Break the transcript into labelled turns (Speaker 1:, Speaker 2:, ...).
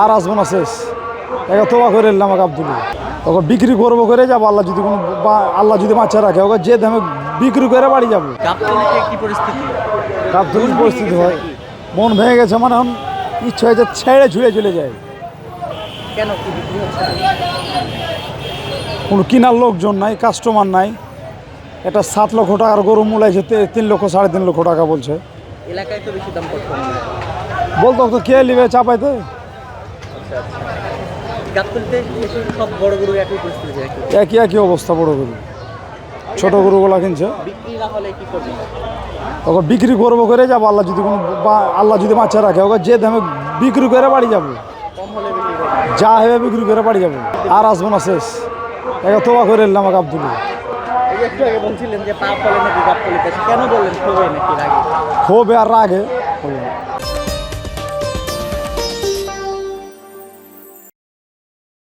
Speaker 1: আর আসবো না, শেষ। একে তোবা করে এলাম আমাকে আব্দুল, ওকে বিক্রি করবো করে যাবো। আল্লাহ যদি বাচ্চা রাখে, ওকে যে দামে বিক্রি করে বাড়ি যাবো। গাবতলির পরিস্থিতি হয়, মন ভেঙে গেছে, মানে এখন ইচ্ছা হয়েছে ছেড়ে ছুঁড়ে চলে যায়।
Speaker 2: কেন কি বিক্রি হচ্ছে না?
Speaker 1: কোনো কেনার লোকজন নাই, কাস্টমার নাই। এটা 7 লক্ষ টাকার গরু মূলাইছে 3 লক্ষ 3.5 লক্ষ টাকা বলছে।
Speaker 2: এলাকায় তো বেশি দাম করতে
Speaker 1: বলতো তো কে নিবে চাপাইতে।
Speaker 2: গাবতলীতে এসে সব বড় গরু একই পরিস্থিতি
Speaker 1: একই অবস্থা, বড় গরু। ছোট গরুগুলা কিনছে,
Speaker 2: বিক্রি না হলে কি করবে?
Speaker 1: ওকে বিক্রি করবো করে যাবো। আল্লাহ যদি বাচ্চা রাখে, ওকে যে দামে বিক্রি করে বাড়ি যাবো।
Speaker 2: কম হলে বিক্রি করবে?
Speaker 1: যা হবে বিক্রি করে বাড়ি যাবো। আর আসবো না, শেষ। একে তোবা করে এলাম আমাকে আব্দুল।
Speaker 2: এই একটু আগে বলছিলেন যে পাপ বলে নাকি গাবতলীতে, কেন বললেন ক্ষোভে নাকি রাগে?
Speaker 1: ক্ষোভে আর রাগে।